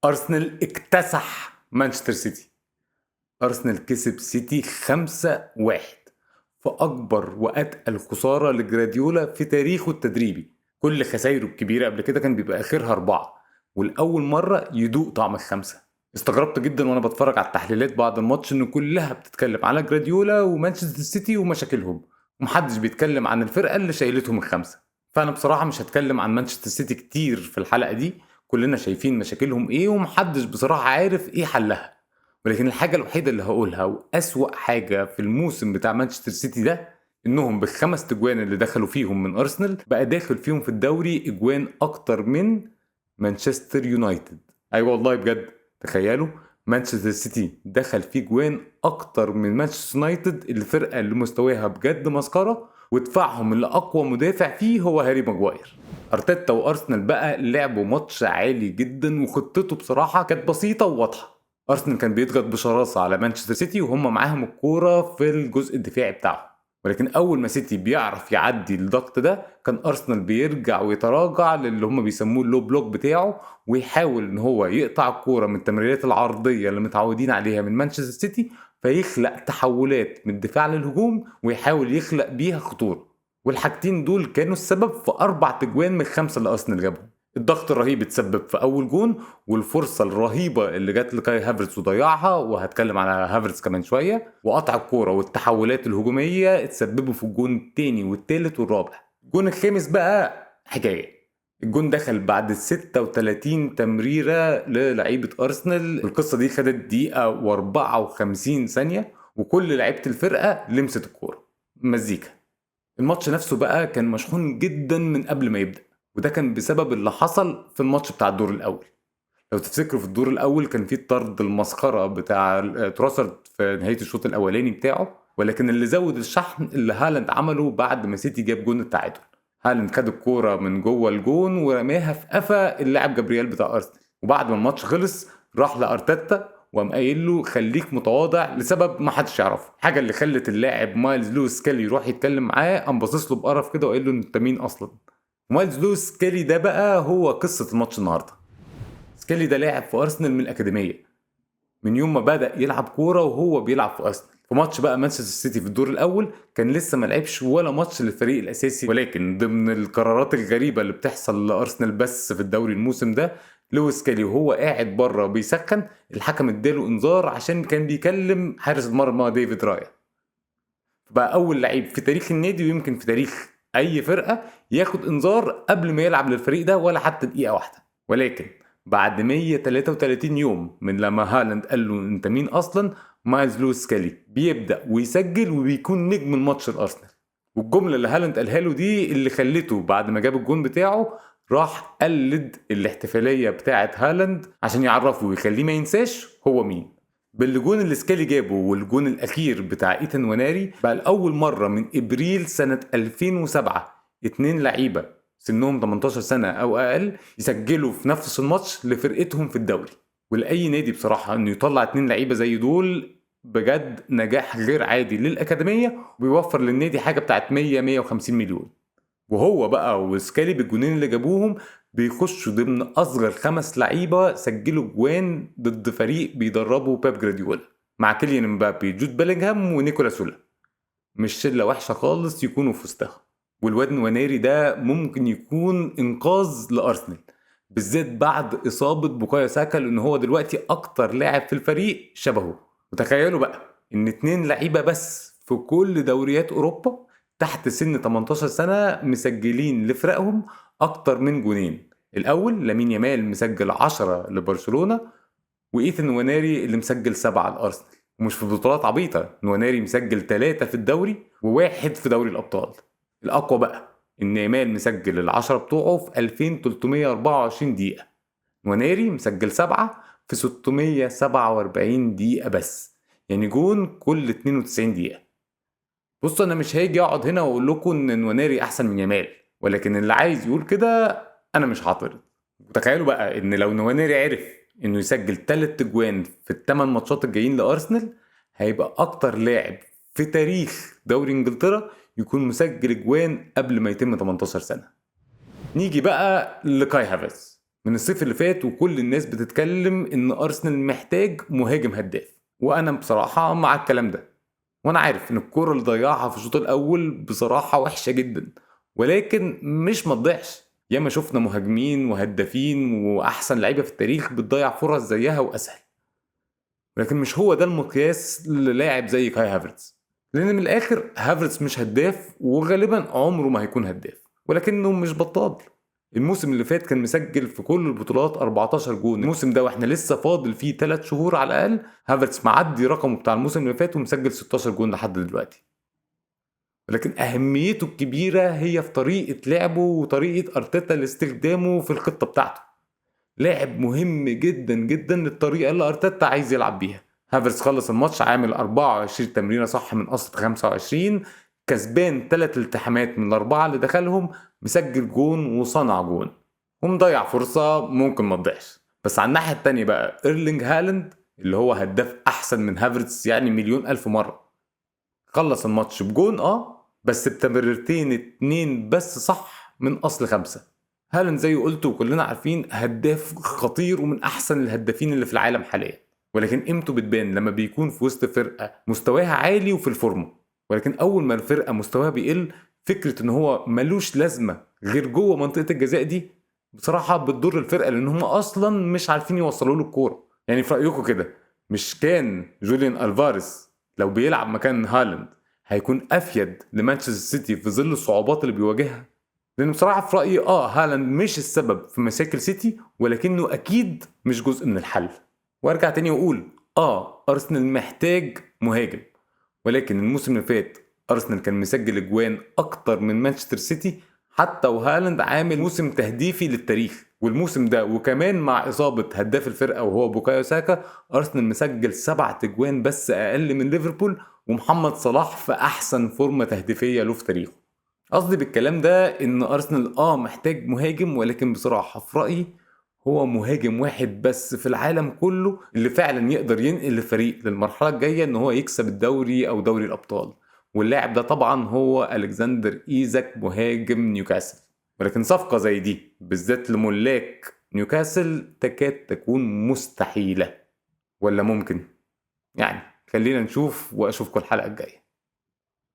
أرسنال اكتسح مانشستر سيتي. أرسنال كسب سيتي 5-1 في أكبر وأتقل خسارة لجراديولا في تاريخه التدريبي. كل خسايره الكبيرة قبل كده كان بيبقى آخرها 4، والأول مرة يدوق طعم الخمسة. استغربت جدا وأنا بتفرج على التحليلات بعد الماتش إن كلها بتتكلم على جراديولا ومانشستر سيتي ومشاكلهم، ومحدش بيتكلم عن الفرقة اللي شايلتهم الخمسة. فأنا بصراحة مش هتكلم عن مانشستر سيتي كتير في الحلقة دي، كلنا شايفين مشاكلهم إيه ومحدش بصراحة عارف إيه حلها. ولكن الحاجة الوحيدة اللي هقولها وأسوأ حاجة في الموسم بتاع مانشستر سيتي ده، إنهم بالخمس تجوان اللي دخلوا فيهم من أرسنال بقى داخل فيهم في الدوري إجوان أكتر من مانشستر يونايتد. أيوة والله بجد، تخيلوا مانشستر سيتي دخل فيه جوان أكتر من مانشستر يونايتد، الفرقة اللي مستواها بجد مسخرة ودفاعهم اللي أقوى مدافع فيه هو هاري ماجواير. أرتيتا وأرسنال بقى لعبوا ماتش عالي جدا، وخطته بصراحة كانت بسيطة وواضحة. ارسنال كان بيضغط بشراسه على مانشستر سيتي وهم معاهم الكوره في الجزء الدفاعي بتاعهم، ولكن اول ما سيتي بيعرف يعدي الضغط ده كان ارسنال بيرجع ويتراجع للي هم بيسموه اللو بلوك بتاعه، ويحاول ان هو يقطع الكوره من التمريرات العرضيه اللي متعودين عليها من مانشستر سيتي، فيخلق تحولات من الدفاع للهجوم ويحاول يخلق بيها خطوره. والحاجتين دول كانوا السبب في 4 تجوان من 5 اللي ارسنال جابهم. الضغط الرهيب اتسبب في اول جون، والفرصه الرهيبه اللي جت لكاي هافرتس وضيعها، وهتكلم على هافرتس كمان شويه، وقطع الكوره والتحولات الهجوميه اتسببوا في الجون الثاني والثالث والرابع. الجون الخامس بقى حكايه. الجون دخل بعد 36 تمريره للعيبه ارسنال، القصه دي خدت دقيقه و54 ثانيه، وكل لعيبه الفرقه لمست الكوره. مزيكا. الماتش نفسه بقى كان مشحون جدا من قبل ما يبدأ، وده كان بسبب اللي حصل في الماتش بتاع الدور الأول. لو تفتكروا في الدور الأول كان في الطرد المسخرة بتاع تروسرد في نهاية الشوط الأولاني بتاعه، ولكن اللي زود الشحن اللي هالاند عمله بعد ما سيتي جاب جون التعادل. هالاند خد الكورة من جوه الجون ورماها في قفا اللاعب جابرييل بتاع أرسنال، وبعد ما الماتش خلص راح لأرتيتا وقام قايل له خليك متواضع لسبب ما حدش يعرفه. حاجه اللي خلت اللاعب مايلز لويس كيلي يروح يتكلم معاه، قام باصص له بقرف كده وقال له انت مين اصلا. مايلز لويس كيلي ده بقى هو قصه الماتش النهارده. سكيلي ده لاعب في ارسنال من الاكاديميه، من يوم ما بدا يلعب كوره وهو بيلعب في ارسنال. في ماتش بقى مانشستر سيتي في الدور الاول كان لسه ما لعبش ولا ماتش للفريق الاساسي، ولكن ضمن القرارات الغريبه اللي بتحصل لارسنال بس في الدوري الموسم ده، لويس كالي وهو قاعد بره بيسخن الحكم اداله انذار عشان كان بيكلم حارس المرمى ديفيد رايا. بقى اول لعيب في تاريخ النادي ويمكن في تاريخ اي فرقه ياخد انذار قبل ما يلعب للفريق ده ولا حتى دقيقه واحده. ولكن بعد 133 يوم من لما هالاند قال له انت مين اصلا، مايلز لويس سكالي بيبدا ويسجل وبيكون نجم الماتش الارسنال. والجمله اللي هالاند قالها له دي اللي خلته بعد ما جاب الجون بتاعه راح قلد الاحتفاليه بتاعه هالاند عشان يعرفه ويخليه ما ينساش هو مين. بالجون اللي سكالي جابه والجون الاخير بتاع ايتن وناري بقى لاول مره من ابريل سنه 2007 اتنين لعيبه سنهم 18 سنه او اقل يسجلوا في نفس الماتش لفرقتهم في الدوري. ولاي نادي بصراحه انه يطلع 2 لعيبه زي دول بجد نجاح غير عادي للاكاديميه، وبيوفر للنادي حاجه بتاعت 150 مليون. وهو بقى وسكالي بالجونين اللي جابوهم بيخشوا ضمن اصغر 5 لعيبه سجلوا جوان ضد فريق بيدربه بيب جراديولا، مع كيليان مبابي، جود بيلينغهام، ونيكولا سولا. مش شله وحشه خالص يكونوا في وسطها. والواد نوانيري ده ممكن يكون انقاذ لارسنال، بالذات بعد اصابه بوكايو ساكا، لان هو دلوقتي اكتر لاعب في الفريق شبهه. وتخيلوا بقى ان 2 لعيبه بس في كل دوريات اوروبا تحت سن 18 سنه مسجلين لفرقهم اكتر من جونين. الاول لامين يامال مسجل 10 لبرشلونه، وايثن نواناري اللي مسجل 7 لارسنال. ومش في بطولات عبيطه، نواناري مسجل 3 في الدوري وواحد في دوري الابطال. الاقوى بقى ان يامال مسجل ال10 بتوعه في 2324 دقيقه، نواناري مسجل 7 في 647 دقيقه بس، يعني جون كل 92 دقيقه. بص انا مش هاجي اقعد هنا واقول لكم ان نواناري احسن من يامال، ولكن اللي عايز يقول كده انا مش هعترض. وتخيلوا بقى ان لو نوانيري عرف انه يسجل 3 اجوان في ال8 ماتشات الجايين لارسنال، هيبقى اكتر لاعب في تاريخ دوري انجلترا يكون مسجل اجوان قبل ما يتم 18 سنة. نيجي بقى لكاي هافرتز. من الصيف اللي فات وكل الناس بتتكلم ان ارسنال محتاج مهاجم هداف، وانا بصراحة مع الكلام ده. وانا عارف ان الكرة اللي ضيعها في الشوط الاول بصراحة وحشة جدا، ولكن مش متضيعش. ياما شفنا مهاجمين وهدافين واحسن لعيبة في التاريخ بتضيع فرص زيها واسهل، لكن مش هو ده المقياس للاعب زي كاي هافرتز. لان من الاخر هافرتز مش هداف، وغالبا عمره ما هيكون هداف، ولكنه مش بطال. الموسم اللي فات كان مسجل في كل البطولات 14 جون. الموسم ده واحنا لسه فاضل فيه 3 شهور على الاقل، هافرتز معدي رقمه بتاع الموسم اللي فات ومسجل 16 جون لحد دلوقتي. لكن اهميته الكبيره هي في طريقه لعبه وطريقه ارتيتا لاستخدامه في الخطه بتاعته. لاعب مهم جدا جدا للطريقه اللي ارتيتا عايز يلعب بيها. هافرتز خلص الماتش عامل 24 تمريره صح من اصل 25، كسبان 3 التحامات من الاربعه اللي دخلهم، مسجل جون وصنع جون، ومضيع فرصه ممكن ما تضيعش. بس على الناحيه التانيه بقى ايرلينج هالاند اللي هو هداف احسن من هافرتز يعني مليون الف مره، خلص الماتش بجون بس بتمريرتين 2 بس صح من اصل 5. هالاند زي قلت وكلنا عارفين هداف خطير ومن احسن الهدافين اللي في العالم حاليا، ولكن قيمته بتبان لما بيكون في وسط فرقه مستواها عالي وفي الفورمه. ولكن اول ما الفرقه مستواها بيقل، فكره ان هو ملوش لازمه غير جوه منطقه الجزاء دي بصراحه بتضر الفرقه، لان هم اصلا مش عارفين يوصلوا له الكوره. يعني في رايكم كده، مش كان جوليان الفاريز لو بيلعب مكان هالاند هيكون افيد لمانشستر سيتي في ظل الصعوبات اللي بيواجهها؟ لان بصراحه في رايي هالاند مش السبب في مشاكل سيتي، ولكنه اكيد مش جزء من الحل. وارجع تاني واقول ارسنال محتاج مهاجم، ولكن الموسم اللي فات ارسنال كان مسجل اجوان اكتر من مانشستر سيتي حتى وهالاند عامل موسم تهديفي للتاريخ. والموسم ده وكمان مع اصابه هداف الفرقه وهو بوكايو ساكا، ارسنال مسجل 7 اجوان بس اقل من ليفربول، ومحمد صلاح في احسن فورمه تهديفيه له في تاريخه. قصدي بالكلام ده ان ارسنال محتاج مهاجم، ولكن بصراحة في رأيي هو مهاجم واحد بس في العالم كله اللي فعلا يقدر ينقل الفريق للمرحلة الجاية ان هو يكسب الدوري او دوري الابطال، واللاعب ده طبعا هو الكسندر ايزاك مهاجم نيوكاسل. ولكن صفقة زي دي بالذات لملاك نيوكاسل تكاد تكون مستحيلة، ولا ممكن؟ يعني خلينا نشوف واشوفكم الحلقة الجاية.